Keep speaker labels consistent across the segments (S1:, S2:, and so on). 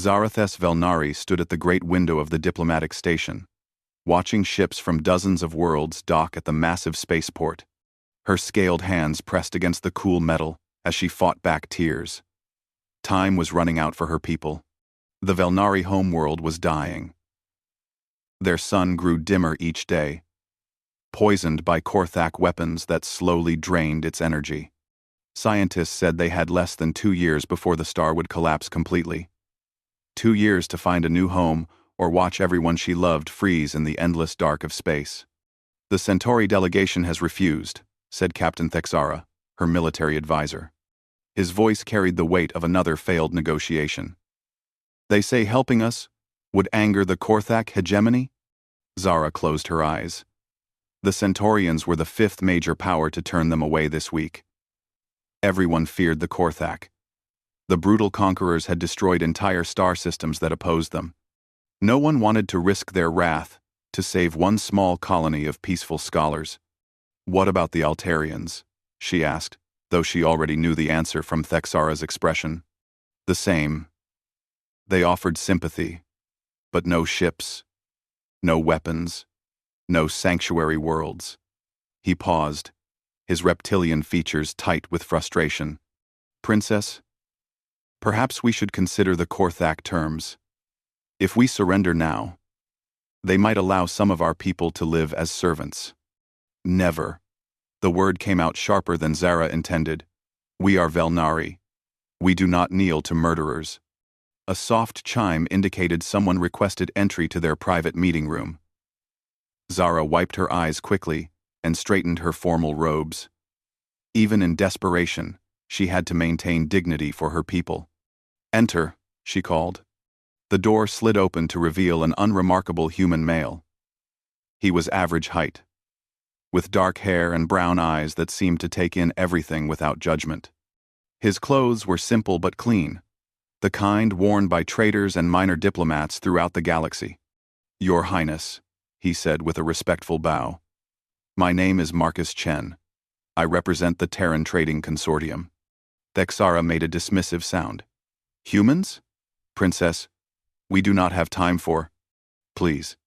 S1: Zarathes Velnari stood at the great window of the diplomatic station, watching ships from dozens of worlds dock at the massive spaceport. Her scaled hands pressed against the cool metal as she fought back tears. Time was running out for her people. The Velnari homeworld was dying. Their sun grew dimmer each day, poisoned by Korthak weapons that slowly drained its energy. Scientists said they had less than 2 years before the star would collapse completely. 2 years to find a new home or watch everyone she loved freeze in the endless dark of space. "The Centauri delegation has refused," said Captain Thexara, her military advisor. His voice carried the weight of another failed negotiation. "They say helping us would anger the Korthak hegemony?" Zara closed her eyes. The Centaurians were the 5th major power to turn them away this week. Everyone feared the Korthak. The brutal conquerors had destroyed entire star systems that opposed them. No one wanted to risk their wrath to save one small colony of peaceful scholars. "What about the Altarians?" she asked, though she already knew the answer from Thexara's expression. "The same. They offered sympathy, but no ships, no weapons, no sanctuary worlds." He paused, his reptilian features tight with frustration. "Princess, perhaps we should consider the Korthak terms. If we surrender now, they might allow some of our people to live as servants." "Never." The word came out sharper than Zara intended. "We are Velnari. We do not kneel to murderers." A soft chime indicated someone requested entry to their private meeting room. Zara wiped her eyes quickly and straightened her formal robes. Even in desperation, she had to maintain dignity for her people. "Enter," she called. The door slid open to reveal an unremarkable human male. He was average height, with dark hair and brown eyes that seemed to take in everything without judgment. His clothes were simple but clean, the kind worn by traders and minor diplomats throughout the galaxy. "Your Highness," he said with a respectful bow. "My name is Marcus Chen. I represent the Terran Trading Consortium." Thexara made a dismissive sound. "Humans? Princess, we do not have time for—" "Please,"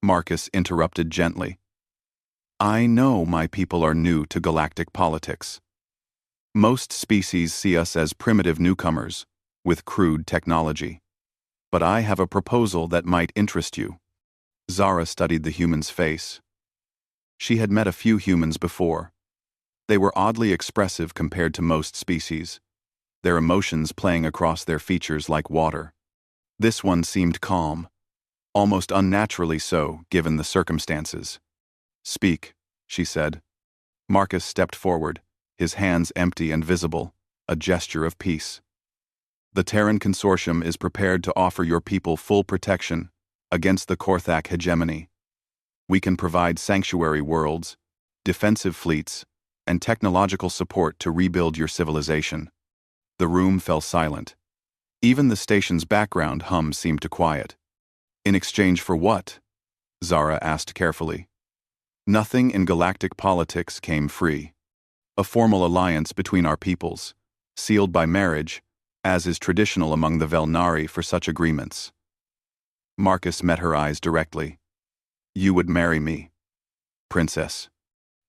S1: Marcus interrupted gently. "I know my people are new to galactic politics. Most species see us as primitive newcomers with crude technology. But I have a proposal that might interest you." Zara studied the human's face. She had met a few humans before. They were oddly expressive compared to most species, their emotions playing across their features like water. This one seemed calm, almost unnaturally so given the circumstances. "Speak," she said. Marcus stepped forward, his hands empty and visible, a gesture of peace. "The Terran Consortium is prepared to offer your people full protection against the Korthak hegemony. We can provide sanctuary worlds, defensive fleets, and technological support to rebuild your civilization." The room fell silent. Even the station's background hum seemed to quiet. "In exchange for what?" Zara asked carefully. "Nothing in galactic politics came free. A formal alliance between our peoples, sealed by marriage, as is traditional among the Velnari for such agreements." Marcus met her eyes directly. "You would marry me, Princess.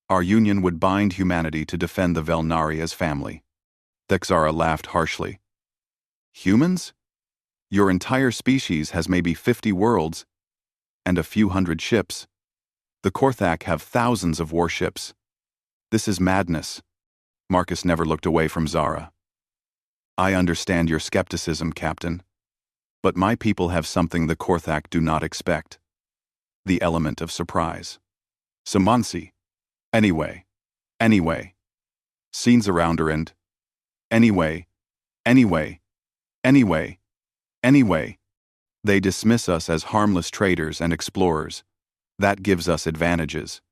S1: Our union would bind humanity to defend the Velnari as family." Thexara laughed harshly. "Humans? Your entire species has maybe 50 worlds and a few hundred ships. The Korthak have thousands of warships. This is madness." Marcus never looked away from Zara. "I understand your skepticism, Captain. But my people have something the Korthak do not expect. The element of surprise. Samansi. Anyway. Scenes around her and... Anyway. They dismiss us as harmless traders and explorers. That gives us advantages."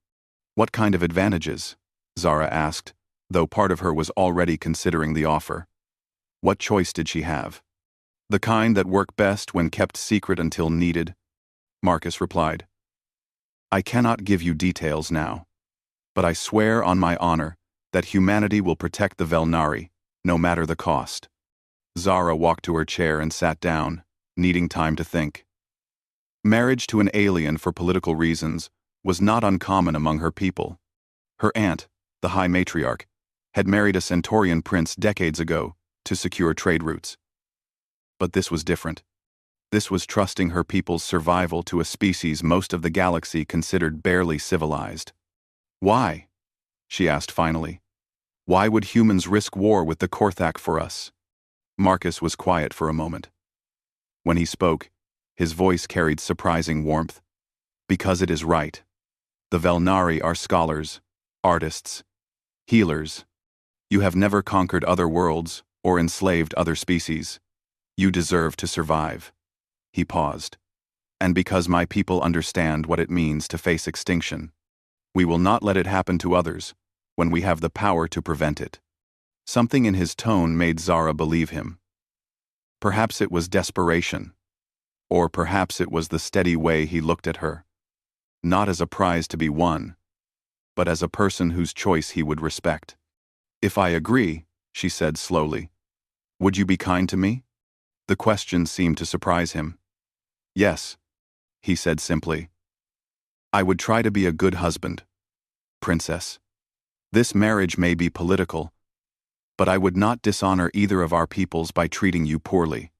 S1: "What kind of advantages?" Zara asked, though part of her was already considering the offer. What choice did she have? "The kind that work best when kept secret until needed," Marcus replied. "I cannot give you details now, but I swear on my honor that humanity will protect the Velnari, no matter the cost." Zara walked to her chair and sat down, needing time to think. Marriage to an alien for political reasons was not uncommon among her people. Her aunt, the High Matriarch, had married a Centaurian prince decades ago to secure trade routes. But this was different. This was trusting her people's survival to a species most of the galaxy considered barely civilized. Why? She asked finally. Why would humans risk war with the Korthak for us? Marcus was quiet for a moment. When he spoke, his voice carried surprising warmth. Because it is right. The Velnari are scholars, artists, healers. You have never conquered other worlds or enslaved other species. You deserve to survive. He paused. And because my people understand what it means to face extinction, we will not let it happen to others when we have the power to prevent it. Something in his tone made Zara believe him. Perhaps it was desperation. Or perhaps it was the steady way he looked at her. Not as a prize to be won, but as a person whose choice he would respect. If I agree, she said slowly, would you be kind to me? The question seemed to surprise him. Yes, he said simply. I would try to be a good husband, princess. This marriage may be political, but I would not dishonor either of our peoples by treating you poorly.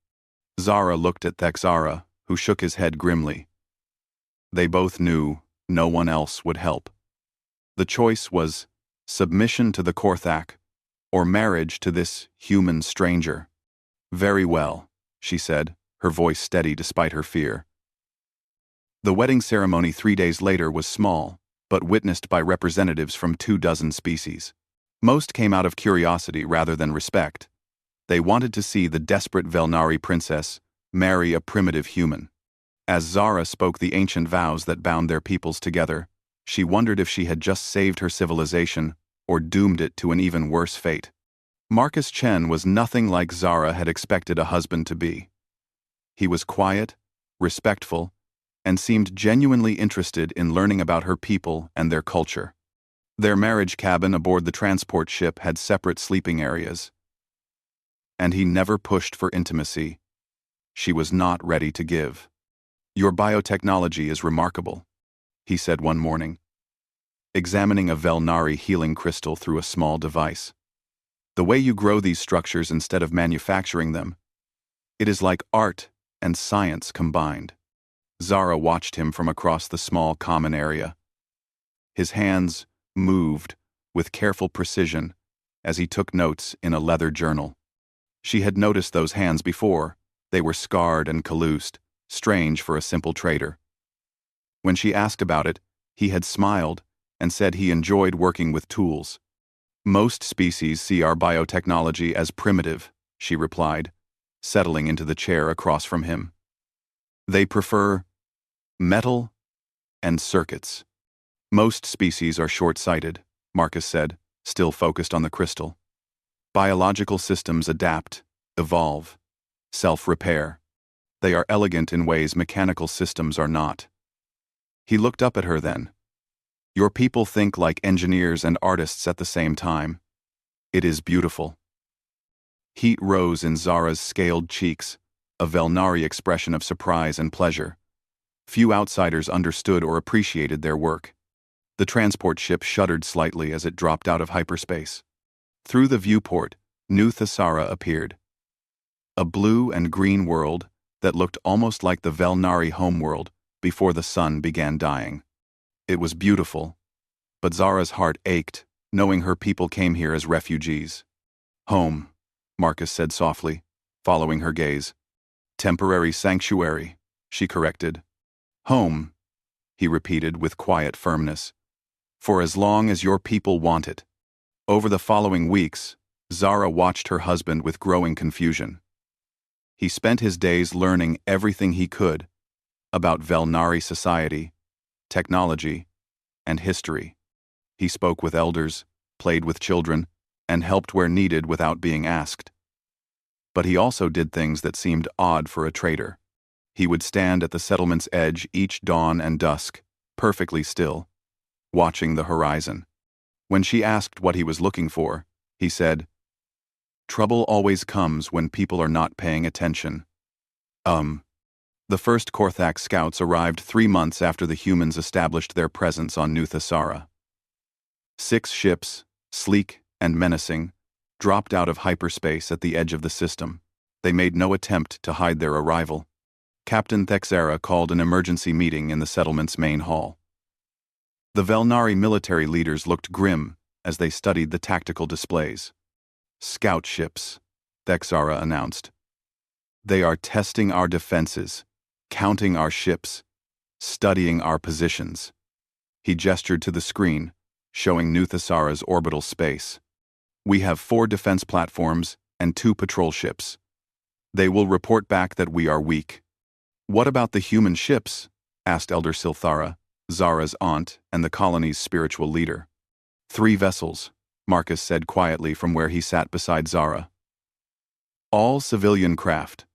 S1: Zara looked at Thexara, who shook his head grimly. They both knew no one else would help. The choice was submission to the Korthak or marriage to this human stranger. Very well, she said, her voice steady despite her fear. The wedding ceremony 3 days later was small, but witnessed by representatives from 24 species. Most came out of curiosity rather than respect. They wanted to see the desperate Velnari princess marry a primitive human. As Zara spoke the ancient vows that bound their peoples together, she wondered if she had just saved her civilization or doomed it to an even worse fate. Marcus Chen was nothing like Zara had expected a husband to be. He was quiet, respectful, and seemed genuinely interested in learning about her people and their culture. Their marriage cabin aboard the transport ship had separate sleeping areas. And he never pushed for intimacy. She was not ready to give. Your biotechnology is remarkable, he said one morning, examining a Velnari healing crystal through a small device. The way you grow these structures instead of manufacturing them, it is like art and science combined. Zara watched him from across the small common area. His hands moved with careful precision as he took notes in a leather journal. She had noticed those hands before. They were scarred and calloused, strange for a simple trader. When she asked about it, he had smiled and said he enjoyed working with tools. Most species see our biotechnology as primitive, she replied, settling into the chair across from him. They prefer metal and circuits. Most species are short-sighted, Marcus said, still focused on the crystal. Biological systems adapt, evolve, self-repair. They are elegant in ways mechanical systems are not. He looked up at her then. Your people think like engineers and artists at the same time. It is beautiful. Heat rose in Zara's scaled cheeks, a Velnari expression of surprise and pleasure. Few outsiders understood or appreciated their work. The transport ship shuddered slightly as it dropped out of hyperspace. Through the viewport, New Thesara appeared. A blue and green world that looked almost like the Velnari homeworld before the sun began dying. It was beautiful, but Zara's heart ached, knowing her people came here as refugees. Home, Marcus said softly, following her gaze. Temporary sanctuary, she corrected. Home, he repeated with quiet firmness. For as long as your people want it. Over the following weeks, Zara watched her husband with growing confusion. He spent his days learning everything he could about Velnari society, technology, and history. He spoke with elders, played with children, and helped where needed without being asked. But he also did things that seemed odd for a trader. He would stand at the settlement's edge each dawn and dusk, perfectly still, watching the horizon. When she asked what he was looking for, he said, Trouble always comes when people are not paying attention. The first Korthak scouts arrived 3 months after the humans established their presence on New Thessara. 6 ships, sleek and menacing, dropped out of hyperspace at the edge of the system. They made no attempt to hide their arrival. Captain Thexera called an emergency meeting in the settlement's main hall. The Velnari military leaders looked grim as they studied the tactical displays. "Scout ships," Thexera announced. "They are testing our defenses, counting our ships, studying our positions." He gestured to the screen, showing New Thessara's orbital space. "We have 4 defense platforms and 2 patrol ships. They will report back that we are weak." "What about the human ships?" asked Elder Silthara, Zara's aunt and the colony's spiritual leader. 3 vessels, Marcus said quietly from where he sat beside Zara. "All civilian craft,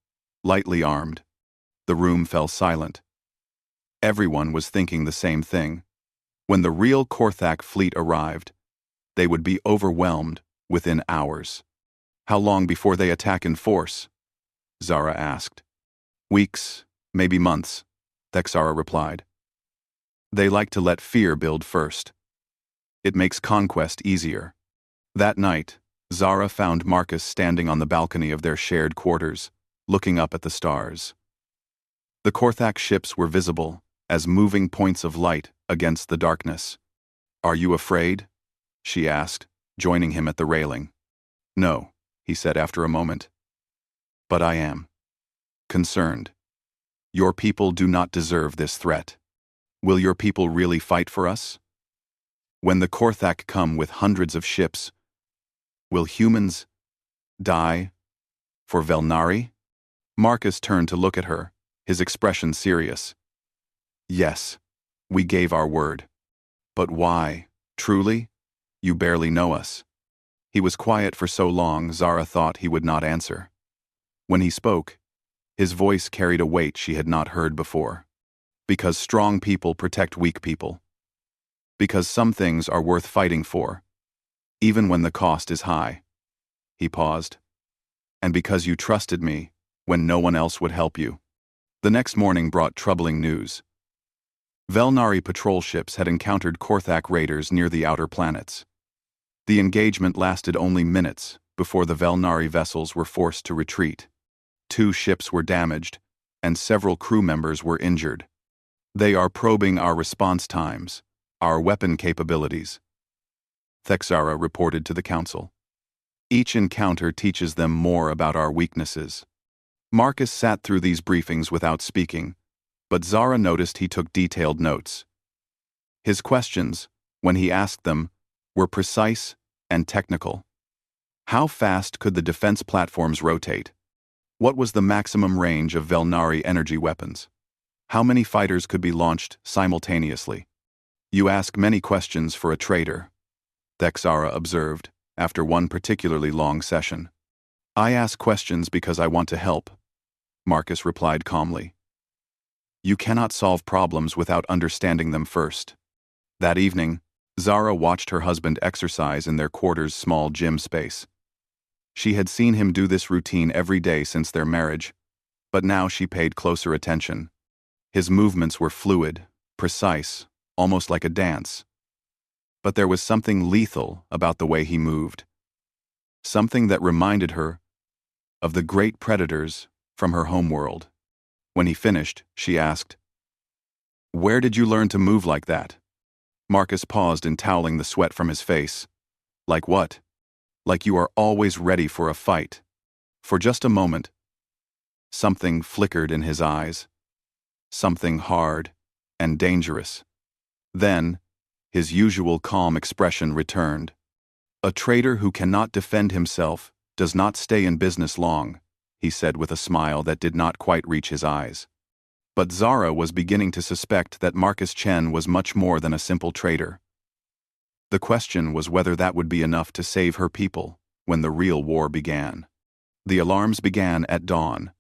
S1: lightly armed." The room fell silent. Everyone was thinking the same thing. When the real Korthak fleet arrived, they would be overwhelmed within hours. "How long before they attack in force?" Zara asked. "Weeks, maybe months," Thexara replied. "They like to let fear build first. It makes conquest easier." That night, Zara found Marcus standing on the balcony of their shared quarters, looking up at the stars. The Korthak ships were visible as moving points of light against the darkness. "Are you afraid?" she asked, joining him at the railing. "No," he said after a moment. "But I am concerned. Your people do not deserve this threat. Will your people really fight for us? When the Korthak come with hundreds of ships, will humans die for Velnari?" Marcus turned to look at her, his expression serious. "Yes, we gave our word. But why? Truly? You barely know us." He was quiet for so long, Zara thought he would not answer. When he spoke, his voice carried a weight she had not heard before. "Because strong people protect weak people. Because some things are worth fighting for, even when the cost is high." He paused. "And because you trusted me when no one else would help you." The next morning brought troubling news. Velnari patrol ships had encountered Korthak raiders near the outer planets. The engagement lasted only minutes before the Velnari vessels were forced to retreat. 2 ships were damaged, and several crew members were injured. "They are probing our response times, our weapon capabilities," Thexara reported to the council. "Each encounter teaches them more about our weaknesses." Marcus sat through these briefings without speaking, but Zara noticed he took detailed notes. His questions, when he asked them, were precise and technical. How fast could the defense platforms rotate? What was the maximum range of Velnari energy weapons? How many fighters could be launched simultaneously? "You ask many questions for a trader," Thexara observed, after one particularly long session. "I ask questions because I want to help," Marcus replied calmly. "You cannot solve problems without understanding them first." That evening, Zara watched her husband exercise in their quarters' small gym space. She had seen him do this routine every day since their marriage, but now she paid closer attention. His movements were fluid, precise, almost like a dance. But there was something lethal about the way he moved. Something that reminded her of the great predators from her homeworld. When he finished, she asked, "Where did you learn to move like that?" Marcus paused in toweling the sweat from his face. "Like what?" "Like you are always ready for a fight." For just a moment, something flickered in his eyes. Something hard and dangerous. Then, his usual calm expression returned. "A trader who cannot defend himself does not stay in business long," he said with a smile that did not quite reach his eyes. But Zara was beginning to suspect that Marcus Chen was much more than a simple trader. The question was whether that would be enough to save her people when the real war began. The alarms began at dawn.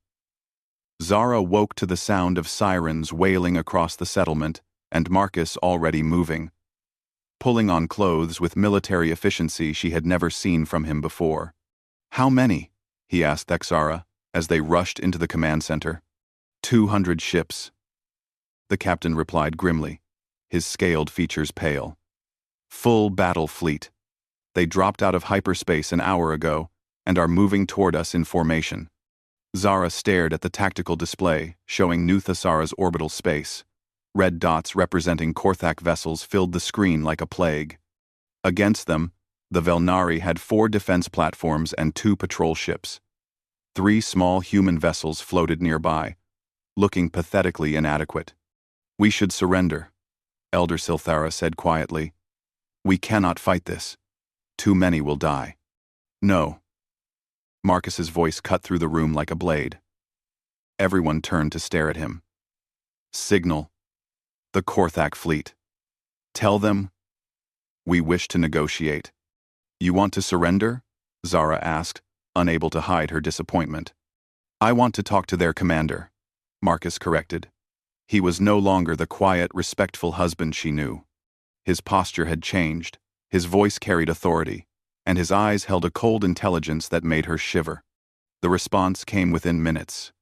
S1: Zara woke to the sound of sirens wailing across the settlement and Marcus already moving, pulling on clothes with military efficiency she had never seen from him before. "How many?" he asked Thexara as they rushed into the command center. 200 ships, the captain replied grimly, his scaled features pale. Full battle fleet. They dropped out of hyperspace an hour ago and are moving toward us in formation. Zara stared at the tactical display, showing New Thesara's orbital space. Red dots representing Korthak vessels filled the screen like a plague. Against them, the Velnari had 4 defense platforms and 2 patrol ships. 3 small human vessels floated nearby, looking pathetically inadequate. We should surrender, Elder Silthara said quietly. We cannot fight this. Too many will die. No. Marcus's voice cut through the room like a blade. Everyone turned to stare at him. Signal. The Korthak fleet. Tell them we wish to negotiate. You want to surrender? Zara asked, unable to hide her disappointment. I want to talk to their commander, Marcus corrected. He was no longer the quiet, respectful husband she knew. His posture had changed, his voice carried authority, and his eyes held a cold intelligence that made her shiver. The response came within minutes.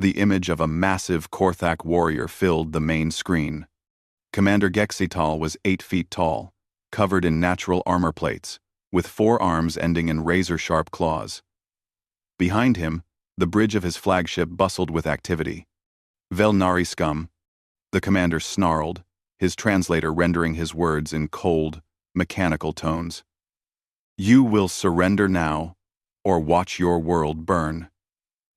S1: The image of a massive Korthak warrior filled the main screen. Commander Gexital was 8 feet tall, covered in natural armor plates, with 4 arms ending in razor-sharp claws. Behind him, the bridge of his flagship bustled with activity. Velnari scum, the commander snarled, his translator rendering his words in cold, mechanical tones. You will surrender now, or watch your world burn.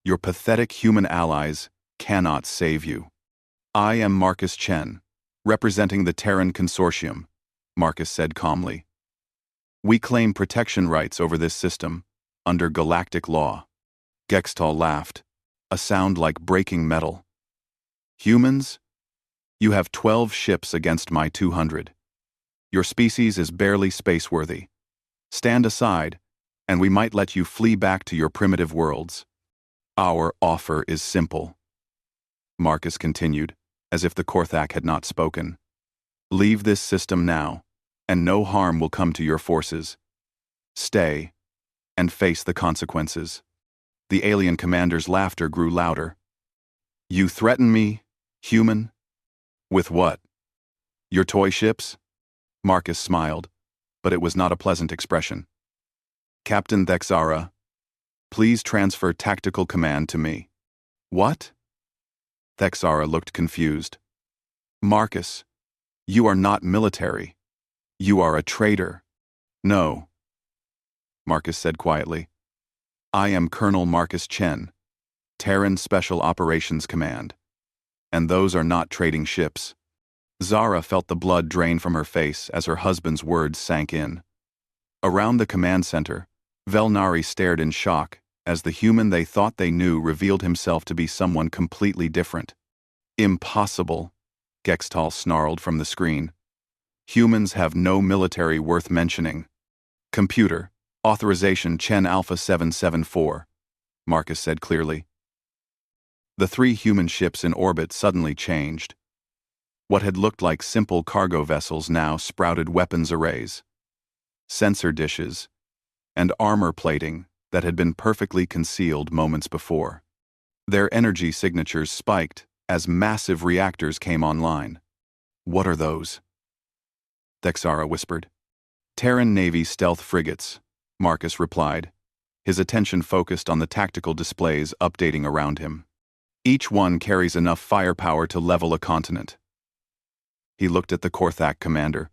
S1: Your pathetic human allies cannot save you. I am Marcus Chen, representing the Terran Consortium, Marcus said calmly. We claim protection rights over this system, under galactic law. Gextal laughed, a sound like breaking metal. Humans? You have 12 ships against my 200. Your species is barely spaceworthy. Stand aside, and we might let you flee back to your primitive worlds. Our offer is simple. Marcus continued, as if the Korthak had not spoken. Leave this system now, and no harm will come to your forces. Stay, and face the consequences. The alien commander's laughter grew louder. You threaten me, human? With what? Your toy ships? Marcus smiled, but it was not a pleasant expression. Captain Thexara, please transfer tactical command to me. What? Thexara looked confused. Marcus, you are not military. You are a traitor. No. Marcus said quietly. I am Colonel Marcus Chen, Terran Special Operations Command. And those are not trading ships. Zara felt the blood drain from her face as her husband's words sank in. Around the command center, Velnari stared in shock as the human they thought they knew revealed himself to be someone completely different. Impossible, Gextal snarled from the screen. Humans have no military worth mentioning. Computer, authorization Chen Alpha 774, Marcus said clearly. The 3 human ships in orbit suddenly changed. What had looked like simple cargo vessels now sprouted weapons arrays, sensor dishes, and armor plating that had been perfectly concealed moments before. Their energy signatures spiked as massive reactors came online. What are those? Thexara whispered. Terran Navy stealth frigates, Marcus replied, his attention focused on the tactical displays updating around him. Each one carries enough firepower to level a continent. He looked at the Korthak commander,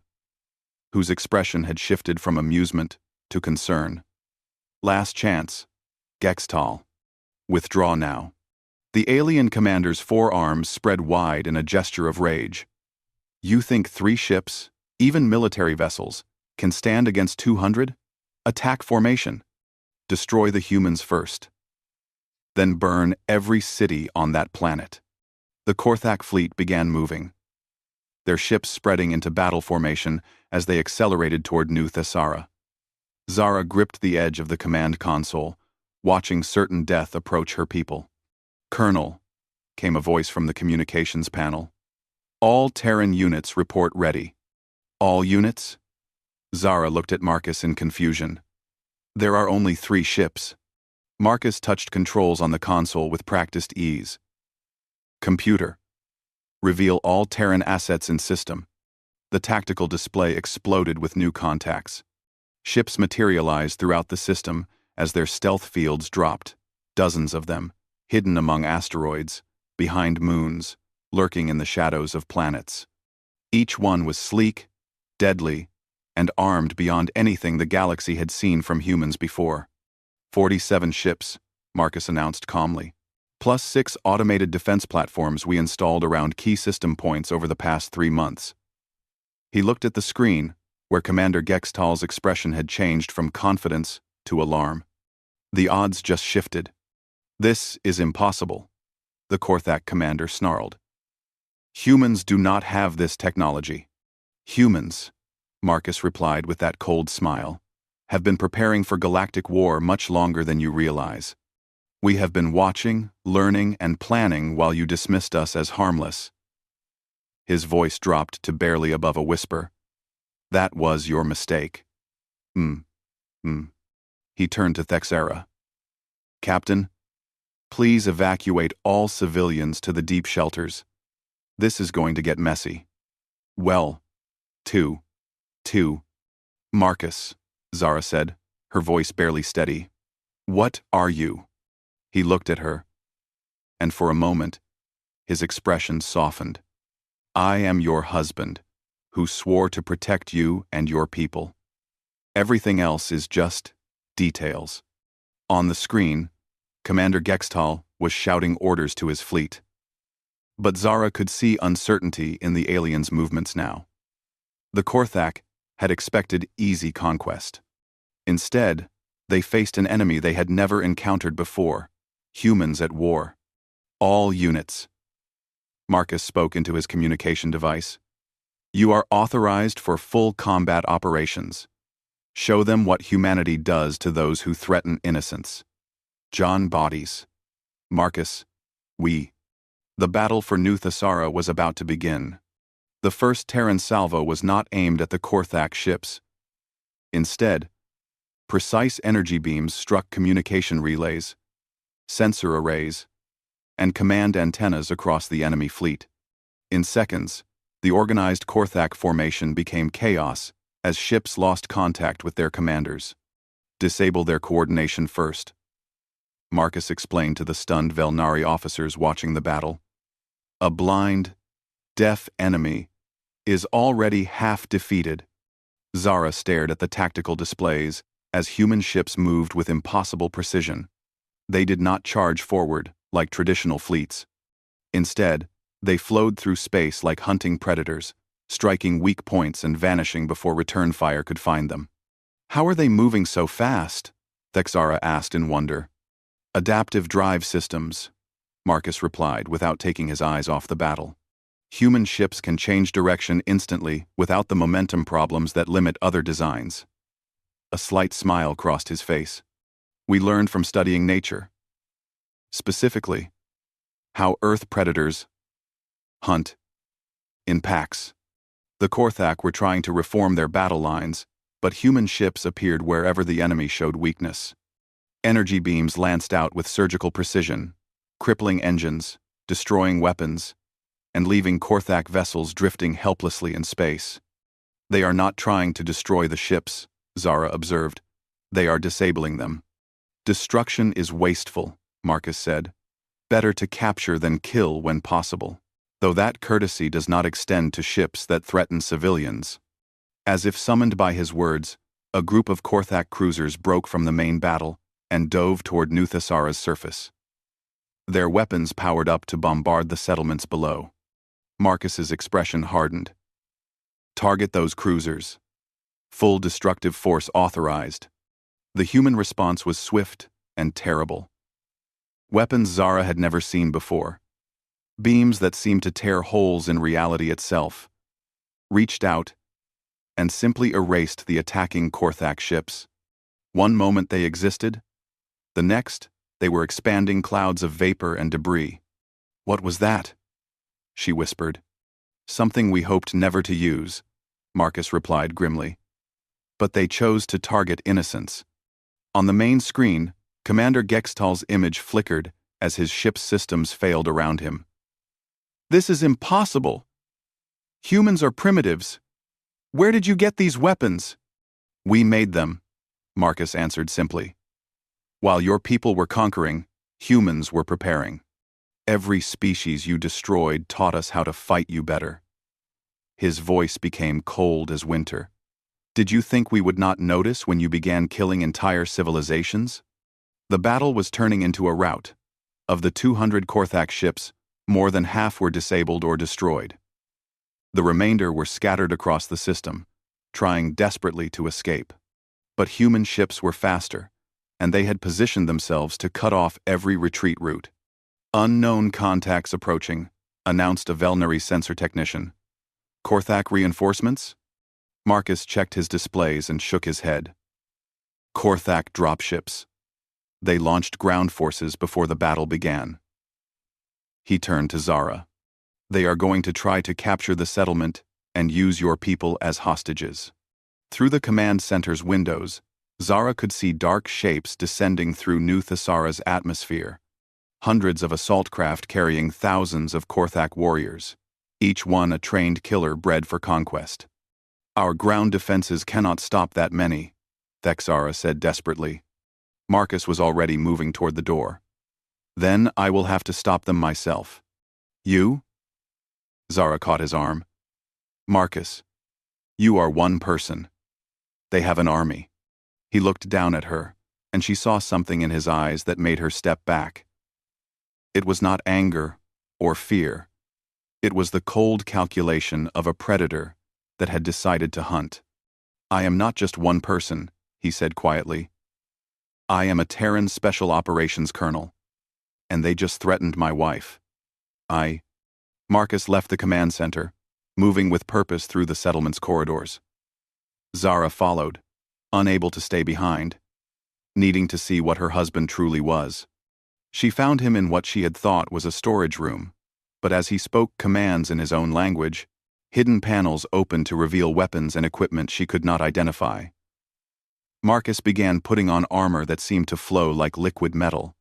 S1: whose expression had shifted from amusement to concern. Last chance, Gextal. Withdraw now. The alien commander's 4 arms spread wide in a gesture of rage. You think 3 ships, even military vessels, can stand against 200? Attack formation. Destroy the humans first. Then burn every city on that planet. The Korthak fleet began moving, their ships spreading into battle formation as they accelerated toward New Thesara. Zara gripped the edge of the command console, watching certain death approach her people. Colonel, came a voice from the communications panel. All Terran units report ready. All units? Zara looked at Marcus in confusion. There are only 3 ships. Marcus touched controls on the console with practiced ease. Computer. Reveal all Terran assets in system. The tactical display exploded with new contacts. Ships materialized throughout the system as their stealth fields dropped, dozens of them, hidden among asteroids, behind moons, lurking in the shadows of planets. Each one was sleek, deadly, and armed beyond anything the galaxy had seen from humans before. 47 ships, Marcus announced calmly, plus 6 automated defense platforms we installed around key system points over the past 3 months. He looked at the screen, where Commander Gextal's expression had changed from confidence to alarm. The odds just shifted. This is impossible, the Korthak commander snarled. Humans do not have this technology. Humans, Marcus replied with that cold smile, have been preparing for galactic war much longer than you realize. We have been watching, learning, and planning while you dismissed us as harmless. His voice dropped to barely above a whisper. That was your mistake. He turned to Thexera. Captain, please evacuate all civilians to the deep shelters. This is going to get messy. Well, two. Marcus, Zara said, her voice barely steady. What are you? He looked at her, and for a moment, his expression softened. I am your husband, who swore to protect you and your people. Everything else is just details. On the screen, Commander Gextal was shouting orders to his fleet. But Zara could see uncertainty in the aliens' movements now. The Korthak had expected easy conquest. Instead, they faced an enemy they had never encountered before, humans at war. All units. Marcus spoke into his communication device. You are authorized for full combat operations. Show them what humanity does to those who threaten innocence. John bodies. Marcus, we. The battle for New Thesara was about to begin. The first Terran salvo was not aimed at the Korthak ships. Instead, precise energy beams struck communication relays, sensor arrays, and command antennas across the enemy fleet. In seconds, the organized Korthak formation became chaos as ships lost contact with their commanders. Disable their coordination first, Marcus explained to the stunned Velnari officers watching the battle. A blind, deaf enemy is already half defeated. Zara stared at the tactical displays as human ships moved with impossible precision. They did not charge forward like traditional fleets. Instead, they flowed through space like hunting predators, striking weak points and vanishing before return fire could find them. How are they moving so fast? Thexara asked in wonder. Adaptive drive systems, Marcus replied without taking his eyes off the battle. Human ships can change direction instantly without the momentum problems that limit other designs. A slight smile crossed his face. We learned from studying nature. Specifically, how Earth predators hunt in packs. The Korthak were trying to reform their battle lines, but human ships appeared wherever the enemy showed weakness. Energy beams lanced out with surgical precision, crippling engines, destroying weapons, and leaving Korthak vessels drifting helplessly in space. They are not trying to destroy the ships, Zara observed. They are disabling them. Destruction is wasteful, Marcus said. Better to capture than kill when possible, though that courtesy does not extend to ships that threaten civilians. As if summoned by his words, a group of Korthak cruisers broke from the main battle and dove toward New Thesara's surface. Their weapons powered up to bombard the settlements below. Marcus's expression hardened. Target those cruisers. Full destructive force authorized. The human response was swift and terrible. Weapons Zara had never seen before. Beams that seemed to tear holes in reality itself. Reached out and simply erased the attacking Korthak ships. One moment they existed. The next, they were expanding clouds of vapor and debris. What was that? She whispered. Something we hoped never to use, Marcus replied grimly. But they chose to target innocents. On the main screen, Commander Gextal's image flickered as his ship's systems failed around him. This is impossible. Humans are primitives. Where did you get these weapons? We made them, Marcus answered simply. While your people were conquering, humans were preparing. Every species you destroyed taught us how to fight you better. His voice became cold as winter. Did you think we would not notice when you began killing entire civilizations? The battle was turning into a rout. Of the 200 Korthak ships, more than half were disabled or destroyed. The remainder were scattered across the system, trying desperately to escape. But human ships were faster, and they had positioned themselves to cut off every retreat route. Unknown contacts approaching, announced a Velnary sensor technician. Korthak reinforcements? Marcus checked his displays and shook his head. Korthak dropships. They launched ground forces before the battle began. He turned to Zara. They are going to try to capture the settlement and use your people as hostages. Through the command center's windows, Zara could see dark shapes descending through New Thessara's atmosphere. Hundreds of assault craft carrying thousands of Korthak warriors, each one a trained killer bred for conquest. Our ground defenses cannot stop that many, Thexara said desperately. Marcus was already moving toward the door. Then I will have to stop them myself. You? Zara caught his arm. Marcus, you are one person. They have an army. He looked down at her, and she saw something in his eyes that made her step back. It was not anger or fear. It was the cold calculation of a predator that had decided to hunt. I am not just one person, he said quietly. I am a Terran Special Operations Colonel, and they just threatened my wife. Marcus left the command center, moving with purpose through the settlement's corridors. Zara followed, unable to stay behind, needing to see what her husband truly was. She found him in what she had thought was a storage room, but as he spoke commands in his own language, hidden panels opened to reveal weapons and equipment she could not identify. Marcus began putting on armor that seemed to flow like liquid metal,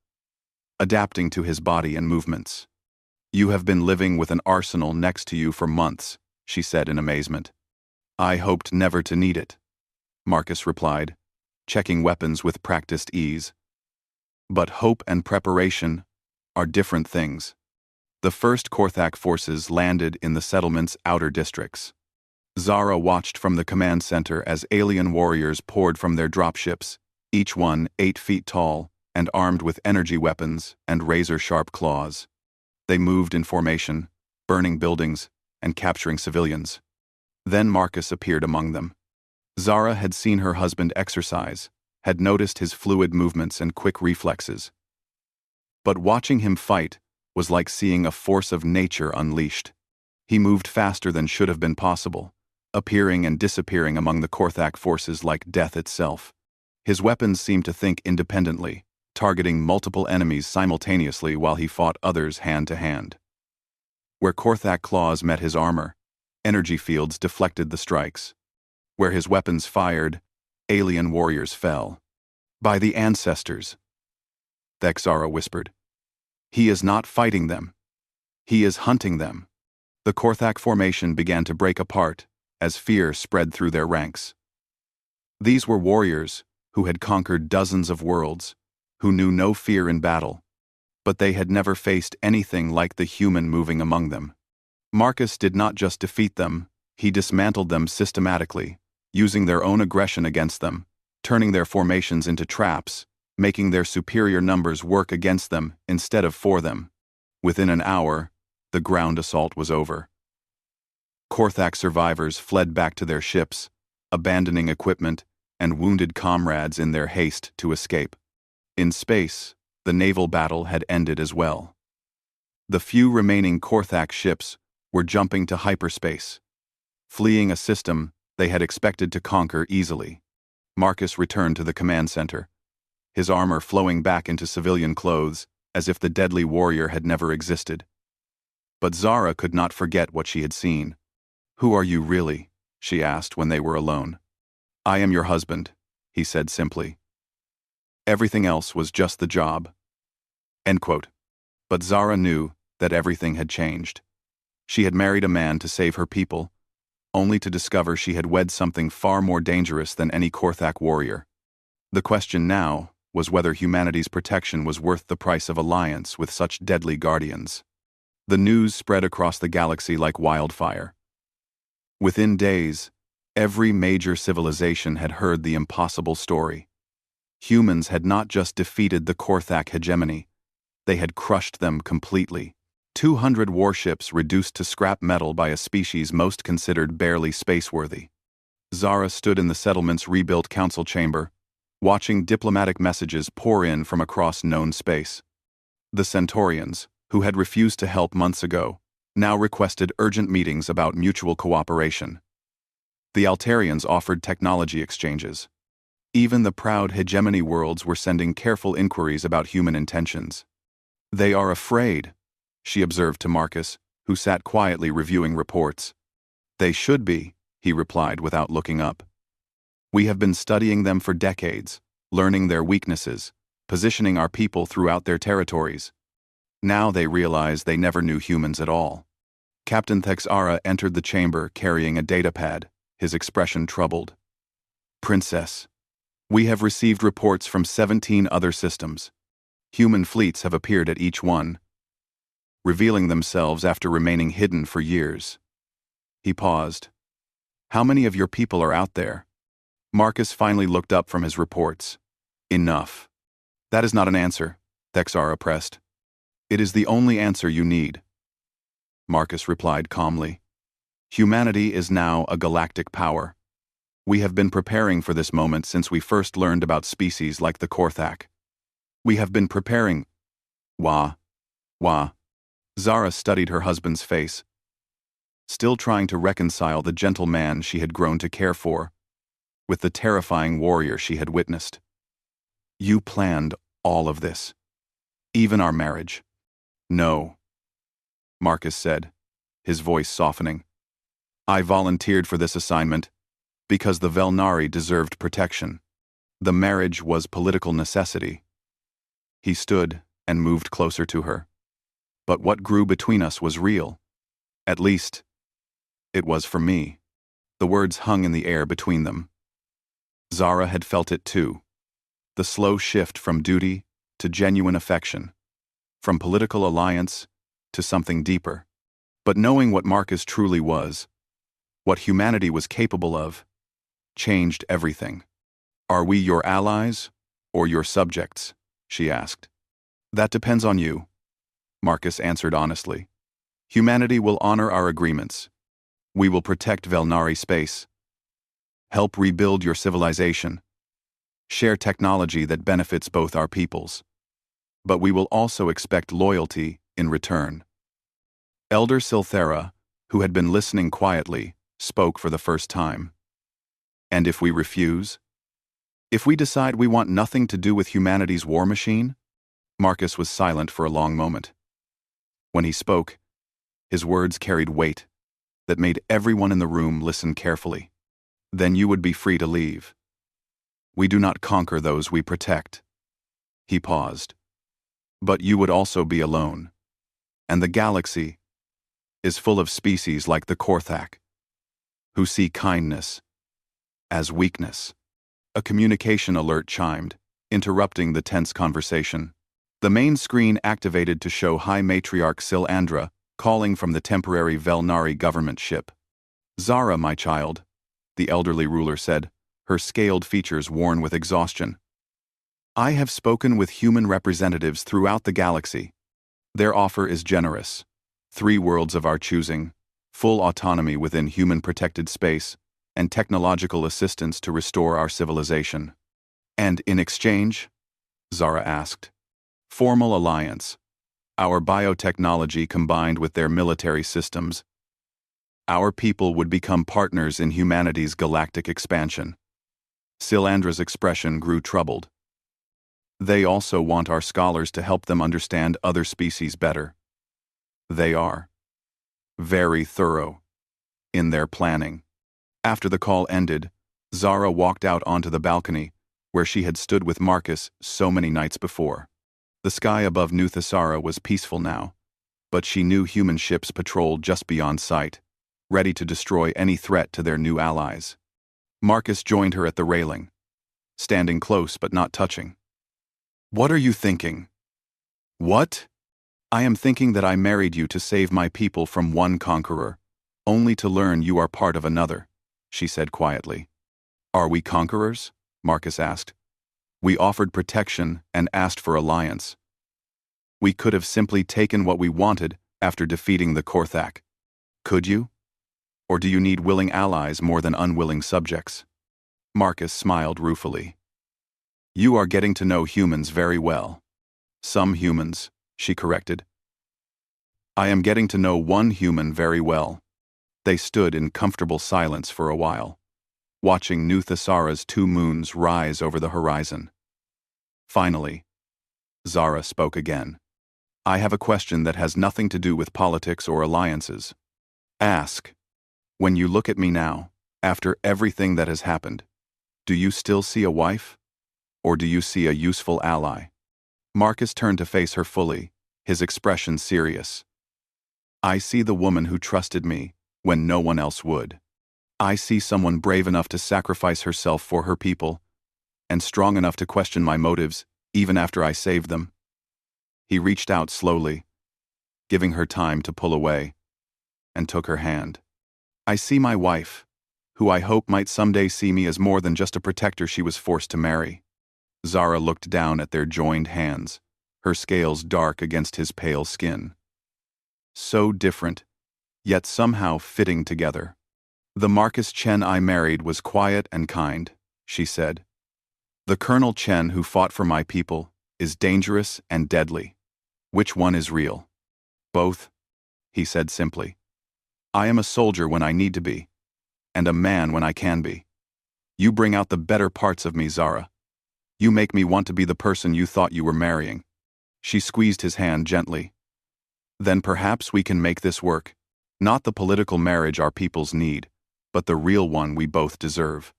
S1: adapting to his body and movements. You have been living with an arsenal next to you for months, she said in amazement. I hoped never to need it, Marcus replied, checking weapons with practiced ease. But hope and preparation are different things. The first Korthak forces landed in the settlement's outer districts. Zara watched from the command center as alien warriors poured from their dropships, each one 8 feet tall and armed with energy weapons and razor-sharp claws. They moved in formation, burning buildings and capturing civilians. Then Marcus appeared among them. Zara had seen her husband exercise, had noticed his fluid movements and quick reflexes. But watching him fight was like seeing a force of nature unleashed. He moved faster than should have been possible, appearing and disappearing among the Korthak forces like death itself. His weapons seemed to think independently, targeting multiple enemies simultaneously while he fought others hand to hand. Where Korthak claws met his armor, energy fields deflected the strikes. Where his weapons fired, alien warriors fell. By the ancestors, Thexara whispered. He is not fighting them. He is hunting them. The Korthak formation began to break apart as fear spread through their ranks. These were warriors who had conquered dozens of worlds, who knew no fear in battle, but they had never faced anything like the human moving among them. Marcus did not just defeat them, he dismantled them systematically, using their own aggression against them, turning their formations into traps, making their superior numbers work against them instead of for them. Within an hour, the ground assault was over. Korthak survivors fled back to their ships, abandoning equipment and wounded comrades in their haste to escape. In space, the naval battle had ended as well. The few remaining Korthak ships were jumping to hyperspace, fleeing a system they had expected to conquer easily. Marcus returned to the command center, his armor flowing back into civilian clothes as if the deadly warrior had never existed. But Zara could not forget what she had seen. Who are you really? She asked when they were alone. I am your husband, he said simply. Everything else was just the job. End quote. But Zara knew that everything had changed. She had married a man to save her people, only to discover she had wed something far more dangerous than any Korthak warrior. The question now was whether humanity's protection was worth the price of alliance with such deadly guardians. The news spread across the galaxy like wildfire. Within days, every major civilization had heard the impossible story. Humans had not just defeated the Korthak hegemony, they had crushed them completely. 200 warships reduced to scrap metal by a species most considered barely spaceworthy. Zara stood in the settlement's rebuilt council chamber, watching diplomatic messages pour in from across known space. The Centaurians, who had refused to help months ago, now requested urgent meetings about mutual cooperation. The Altarians offered technology exchanges. Even the proud hegemony worlds were sending careful inquiries about human intentions. "They are afraid," she observed to Marcus, who sat quietly reviewing reports. "They should be," he replied without looking up. "We have been studying them for decades, learning their weaknesses, positioning our people throughout their territories. Now they realize they never knew humans at all." Captain Thexara entered the chamber carrying a datapad, his expression troubled. "Princess, we have received reports from 17 other systems. Human fleets have appeared at each one, revealing themselves after remaining hidden for years." He paused. "How many of your people are out there?" Marcus finally looked up from his reports. "Enough." "That is not an answer," Thexara pressed. "It is the only answer you need." Marcus replied calmly. "Humanity is now a galactic power. We have been preparing for this moment since we first learned about species like the Korthak. We have been preparing." Wah. Zara studied her husband's face, still trying to reconcile the gentle man she had grown to care for with the terrifying warrior she had witnessed. "You planned all of this, even our marriage." "No," Marcus said, his voice softening. "I volunteered for this assignment because the Velnari deserved protection. The marriage was political necessity." He stood and moved closer to her. "But what grew between us was real. At least, it was for me." The words hung in the air between them. Zara had felt it too. The slow shift from duty to genuine affection, from political alliance to something deeper. But knowing what Marcus truly was, what humanity was capable of, changed everything. "Are we your allies or your subjects?" she asked. "That depends on you," Marcus answered honestly. "Humanity will honor our agreements. We will protect Velnari space, help rebuild your civilization, share technology that benefits both our peoples. But we will also expect loyalty in return." Elder Silthera, who had been listening quietly, spoke for the first time. "And if we refuse? If we decide we want nothing to do with humanity's war machine?" Marcus was silent for a long moment. When he spoke, his words carried weight that made everyone in the room listen carefully. "Then you would be free to leave. We do not conquer those we protect." He paused. "But you would also be alone. And the galaxy is full of species like the Korthak, who see kindness as weakness." A communication alert chimed, interrupting the tense conversation. The main screen activated to show High Matriarch Silandra calling from the temporary Velnari government ship. "Zara, my child," the elderly ruler said, her scaled features worn with exhaustion. "I have spoken with human representatives throughout the galaxy. Their offer is generous. 3 worlds of our choosing, full autonomy within human-protected space, and technological assistance to restore our civilization." "And in exchange?" Zara asked. "Formal alliance. Our biotechnology combined with their military systems. Our people would become partners in humanity's galactic expansion." Silandra's expression grew troubled. "They also want our scholars to help them understand other species better. They are very thorough in their planning." After the call ended, Zara walked out onto the balcony, where she had stood with Marcus so many nights before. The sky above New Thessara was peaceful now, but she knew human ships patrolled just beyond sight, ready to destroy any threat to their new allies. Marcus joined her at the railing, standing close but not touching. "What are you thinking?" "What?" "I am thinking that I married you to save my people from one conqueror, only to learn you are part of another," she said quietly. "Are we conquerors?" Marcus asked. "We offered protection and asked for alliance. We could have simply taken what we wanted after defeating the Korthak. Could you? Or do you need willing allies more than unwilling subjects?" Marcus smiled ruefully. "You are getting to know humans very well." "Some humans," she corrected. "I am getting to know one human very well." They stood in comfortable silence for a while, watching New Thesara's 2 moons rise over the horizon. Finally, Zara spoke again. "I have a question that has nothing to do with politics or alliances. Ask, when you look at me now, after everything that has happened, do you still see a wife? Or do you see a useful ally?" Marcus turned to face her fully, his expression serious. "I see the woman who trusted me when no one else would. I see someone brave enough to sacrifice herself for her people, and strong enough to question my motives even after I saved them." He reached out slowly, giving her time to pull away, and took her hand. "I see my wife, who I hope might someday see me as more than just a protector she was forced to marry." Zara looked down at their joined hands, her scales dark against his pale skin. So different, yet somehow fitting together. "The Marcus Chen I married was quiet and kind," she said. "The Colonel Chen who fought for my people is dangerous and deadly. Which one is real?" "Both," he said simply. "I am a soldier when I need to be, and a man when I can be. You bring out the better parts of me, Zara. You make me want to be the person you thought you were marrying." She squeezed his hand gently. "Then perhaps we can make this work. Not the political marriage our peoples need, but the real one we both deserve."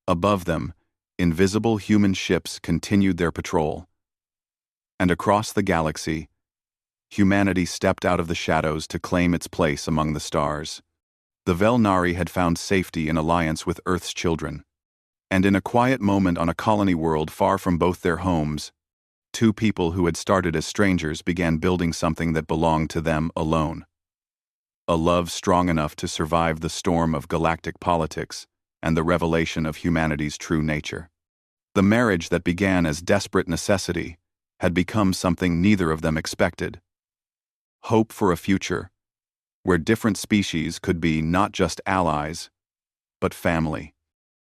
S1: Above them, invisible human ships continued their patrol. And across the galaxy, humanity stepped out of the shadows to claim its place among the stars. The Velnari had found safety in alliance with Earth's children. And in a quiet moment on a colony world far from both their homes, 2 people who had started as strangers began building something that belonged to them alone. A love strong enough to survive the storm of galactic politics and the revelation of humanity's true nature. The marriage that began as desperate necessity had become something neither of them expected. Hope for a future where different species could be not just allies, but family.